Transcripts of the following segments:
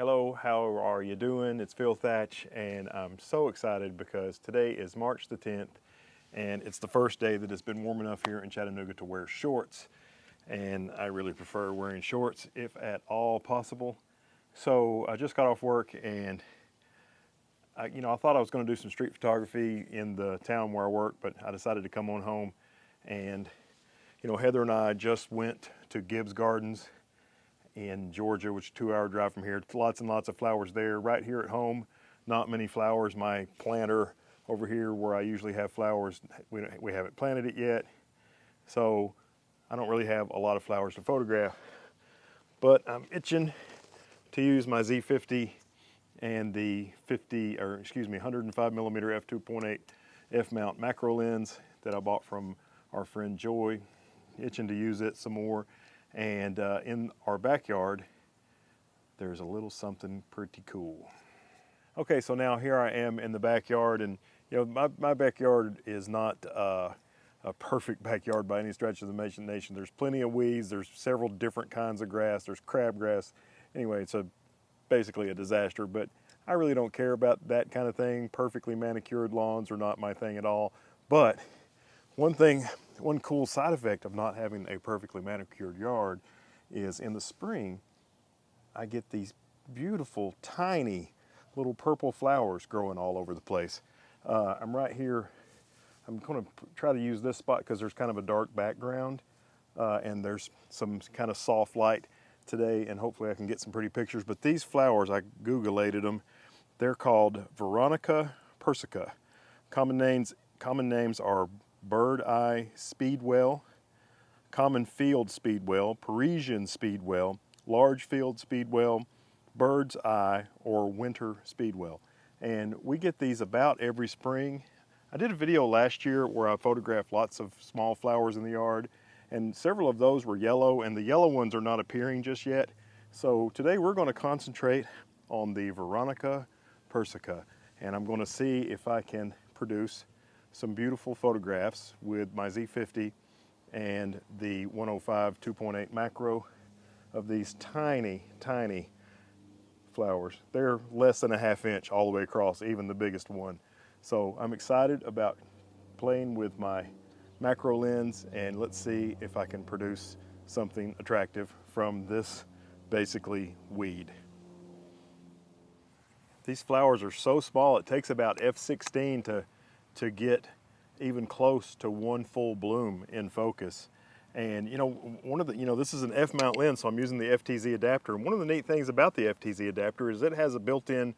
Hello, how are you doing? It's Phil Thatch, and I'm so excited because today is March the 10th, and it's the first day that it's been warm enough here in Chattanooga to wear shorts, and I really prefer wearing shorts if at all possible. So I just got off work, and I thought I was going to do some street photography in the town where I work, but I decided to come on home, and Heather and I just went to Gibbs Gardens in Georgia, which is a 2-hour drive from here. Lots and lots of flowers there. Right here at home, not many flowers. My planter over here where I usually have flowers, we haven't planted it yet. So I don't really have a lot of flowers to photograph, but I'm itching to use my Z50 and the 105 millimeter f2.8 f-mount macro lens that I bought from our friend Joy. Itching to use it some more. And in our backyard, there's a little something pretty cool. Okay, so now here I am in the backyard, and my backyard is not a perfect backyard by any stretch of the imagination. There's plenty of weeds, there's several different kinds of grass, there's crabgrass. Anyway, it's basically a disaster, but I really don't care about that kind of thing. Perfectly manicured lawns are not my thing at all. But one cool side effect of not having a perfectly manicured yard is in the spring, I get these beautiful, tiny little purple flowers growing all over the place. I'm right here. I'm going to try to use this spot because there's kind of a dark background and there's some kind of soft light today, and hopefully I can get some pretty pictures. But these flowers, I Googleated them. They're called Veronica Persica. Common names are bird eye speedwell, common field speedwell, Parisian speedwell, large field speedwell, bird's eye, or winter speedwell. And we get these about every spring. I did a video last year where I photographed lots of small flowers in the yard, and several of those were yellow, and the yellow ones are not appearing just yet. So today we're going to concentrate on the Veronica Persica, and I'm going to see if I can produce some beautiful photographs with my Z50 and the 105 2.8 macro of these tiny, tiny flowers. They're less than a ½ inch all the way across, even the biggest one. So I'm excited about playing with my macro lens, and let's see if I can produce something attractive from this basically weed. These flowers are so small, it takes about f16 to get even close to one full bloom in focus. And this is an f-mount lens, so I'm using the FTZ adapter. And one of the neat things about the FTZ adapter is it has a built-in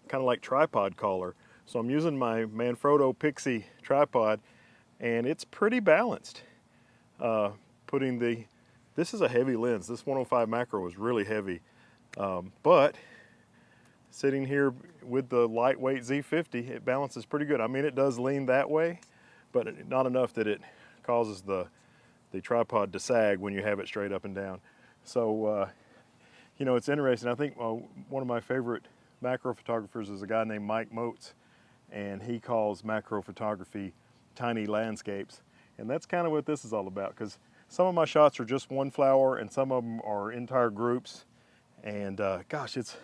kind of like tripod collar. So I'm using my Manfrotto Pixie tripod, and it's pretty balanced. This is a heavy lens. This 105 macro is really heavy, but sitting here with the lightweight Z50, it balances pretty good. I mean, it does lean that way, but not enough that it causes the tripod to sag when you have it straight up and down. So, it's interesting. I think one of my favorite macro photographers is a guy named Mike Moats, and he calls macro photography tiny landscapes. And that's kind of what this is all about, because some of my shots are just one flower and some of them are entire groups. And gosh, it's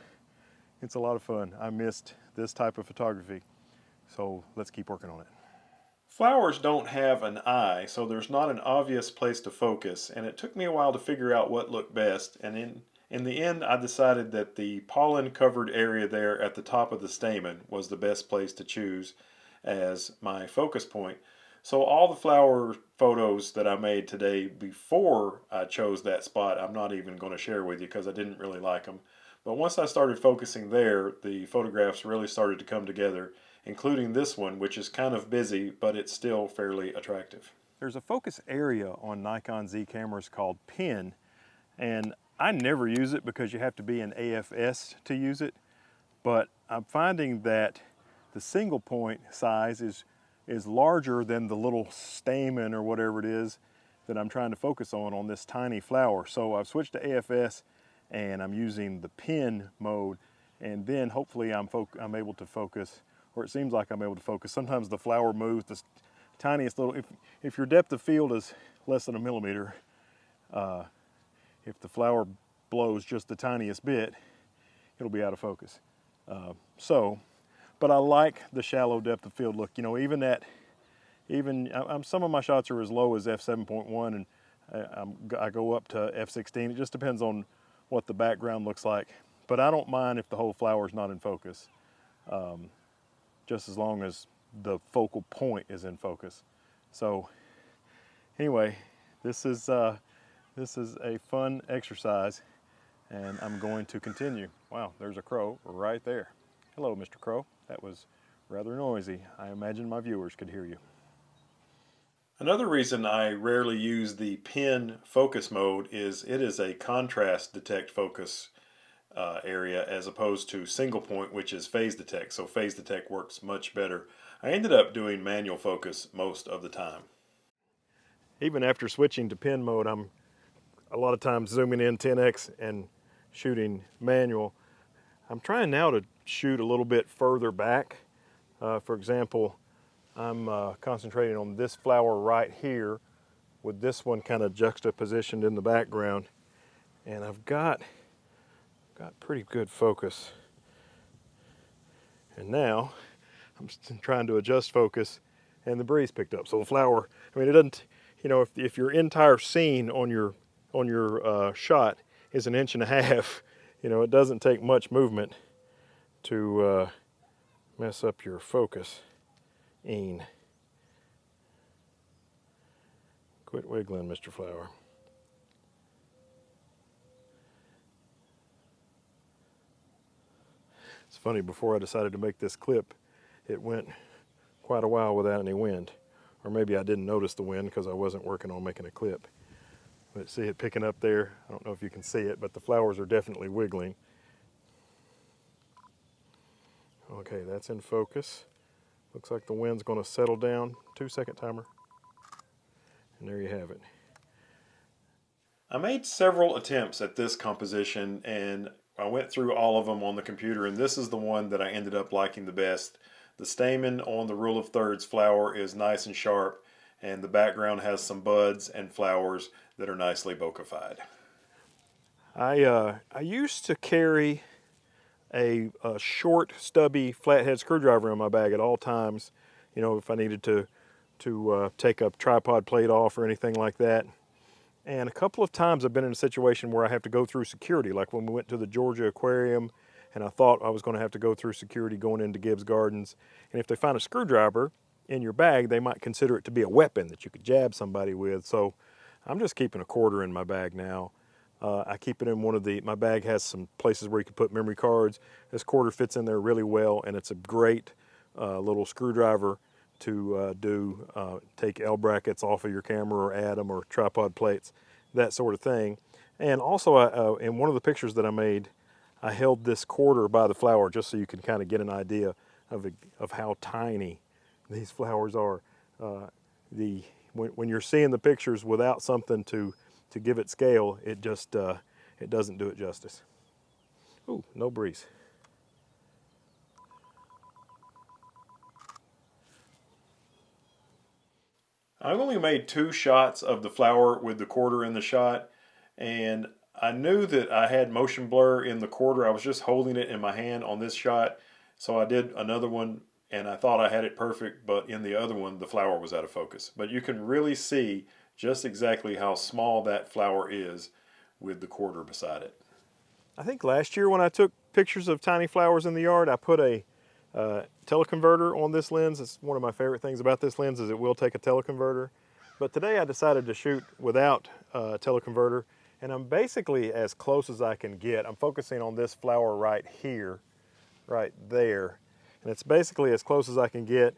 a lot of fun. I missed this type of photography, so let's keep working on it. Flowers don't have an eye, so there's not an obvious place to focus, and it took me a while to figure out what looked best, and in the end I decided that the pollen-covered area there at the top of the stamen was the best place to choose as my focus point. So all the flower photos that I made today before I chose that spot, I'm not even going to share with you because I didn't really like them. But once I started focusing there, the photographs really started to come together, including this one, which is kind of busy, but it's still fairly attractive. There's a focus area on Nikon Z cameras called Pin, and I never use it because you have to be an AFS to use it, but I'm finding that the single point size is larger than the little stamen or whatever it is that I'm trying to focus on this tiny flower. So I've switched to AFS, and I'm using the pin mode, and then hopefully I'm able to focus, or it seems like I'm able to focus. Sometimes the flower moves the tiniest little, if your depth of field is less than a millimeter, if the flower blows just the tiniest bit, it'll be out of focus. But I like the shallow depth of field look. You know, some of my shots are as low as f7.1, and I go up to f16. It just depends on what the background looks like. But I don't mind if the whole flower is not in focus, just as long as the focal point is in focus. So anyway, this is a fun exercise, and I'm going to continue. Wow, there's a crow right there. Hello, Mr. Crow. That was rather noisy. I imagine my viewers could hear you. Another reason I rarely use the pen focus mode is it is a contrast detect focus area as opposed to single point, which is phase detect. So phase detect works much better. I ended up doing manual focus most of the time. Even after switching to pen mode, I'm a lot of times zooming in 10x and shooting manual. I'm trying now to shoot a little bit further back. For example, I'm concentrating on this flower right here with this one kind of juxtapositioned in the background, and I've got pretty good focus. And now I'm trying to adjust focus, and the breeze picked up. So the flower, I mean, it doesn't, you know, if your entire scene on your shot is 1.5 inches, you know, it doesn't take much movement to mess up your focus. Quit wiggling, Mr. Flower. It's funny, before I decided to make this clip, it went quite a while without any wind. Or maybe I didn't notice the wind because I wasn't working on making a clip. But see it picking up there? I don't know if you can see it, but the flowers are definitely wiggling. Okay, that's in focus. Looks like the wind's going to settle down. 2-second timer. And there you have it. I made several attempts at this composition, and I went through all of them on the computer, and this is the one that I ended up liking the best. The stamen on the rule of thirds flower is nice and sharp, and the background has some buds and flowers that are nicely bokeh-fied. I used to carry a short, stubby, flathead screwdriver in my bag at all times, you know, if I needed to take a tripod plate off or anything like that. And a couple of times I've been in a situation where I have to go through security, like when we went to the Georgia Aquarium, and I thought I was going to have to go through security going into Gibbs Gardens. And if they find a screwdriver in your bag, they might consider it to be a weapon that you could jab somebody with. So I'm just keeping a quarter in my bag now. I keep it in my bag has some places where you can put memory cards. This quarter fits in there really well, and it's a great little screwdriver to take L brackets off of your camera or add them, or tripod plates, that sort of thing. And also in one of the pictures that I made, I held this quarter by the flower just so you can kind of get an idea of how tiny these flowers are. When you're seeing the pictures without something to give it scale, it just it doesn't do it justice. Ooh, no breeze. I've only made 2 shots of the flower with the quarter in the shot, and I knew that I had motion blur in the quarter. I was just holding it in my hand on this shot, so I did another one, and I thought I had it perfect, but in the other one, the flower was out of focus. But you can really see just exactly how small that flower is with the quarter beside it. I think last year when I took pictures of tiny flowers in the yard, I put a teleconverter on this lens. It's one of my favorite things about this lens is it will take a teleconverter. But today I decided to shoot without a teleconverter, and I'm basically as close as I can get. I'm focusing on this flower right here, right there, and it's basically as close as I can get.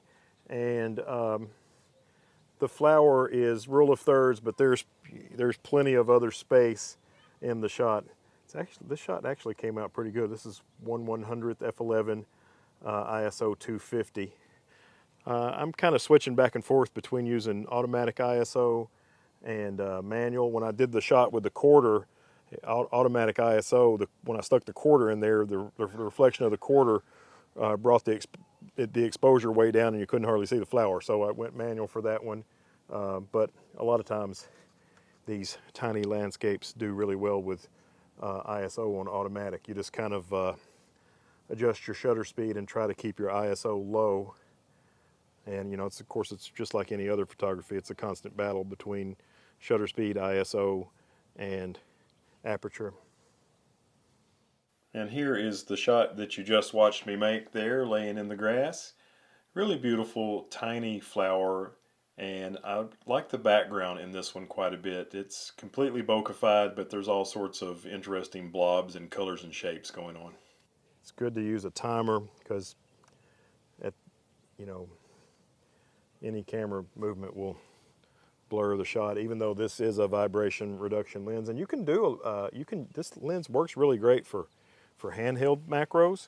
And the flower is rule of thirds, but there's plenty of other space in the shot. This shot actually came out pretty good. This is 1/100th f11 ISO 250. I'm kind of switching back and forth between using automatic ISO and manual. When I did the shot with the quarter, automatic ISO, when I stuck the quarter in there, the reflection of the quarter brought the exposure way down, and you couldn't hardly see the flower. So I went manual for that one. But a lot of times these tiny landscapes do really well with ISO on automatic. You just kind of adjust your shutter speed and try to keep your ISO low. And of course, it's just like any other photography. It's a constant battle between shutter speed, ISO, and aperture. And here is the shot that you just watched me make there, laying in the grass. Really beautiful, tiny flower, and I like the background in this one quite a bit. It's completely bokeh-fied, but there's all sorts of interesting blobs and colors and shapes going on. It's good to use a timer because any camera movement will blur the shot, even though this is a vibration reduction lens. And you can do this lens works really great for handheld macros,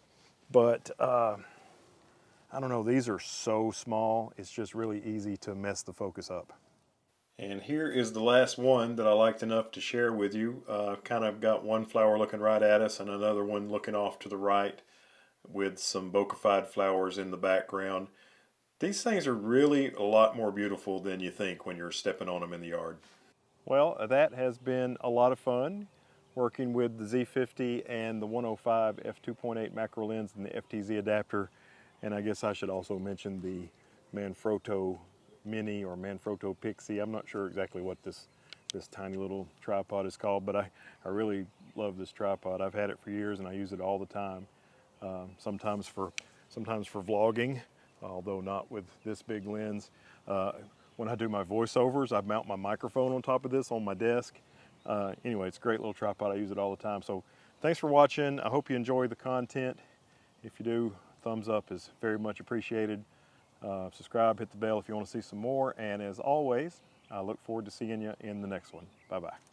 but I don't know, these are so small, it's just really easy to mess the focus up. And here is the last one that I liked enough to share with you. Kind of got one flower looking right at us and another one looking off to the right with some bokeh-fied flowers in the background. These things are really a lot more beautiful than you think when you're stepping on them in the yard. Well, that has been a lot of fun working with the Z50 and the 105 f2.8 macro lens and the FTZ adapter. And I guess I should also mention the Manfrotto Mini or Manfrotto Pixie. I'm not sure exactly what this tiny little tripod is called, but I really love this tripod. I've had it for years and I use it all the time. Sometimes for vlogging, although not with this big lens. When I do my voiceovers, I mount my microphone on top of this on my desk. Anyway, it's a great little tripod. I use it all the time. So thanks for watching. I hope you enjoy the content. If you do, thumbs up is very much appreciated. Subscribe, hit the bell if you want to see some more. And as always, I look forward to seeing you in the next one. Bye-bye.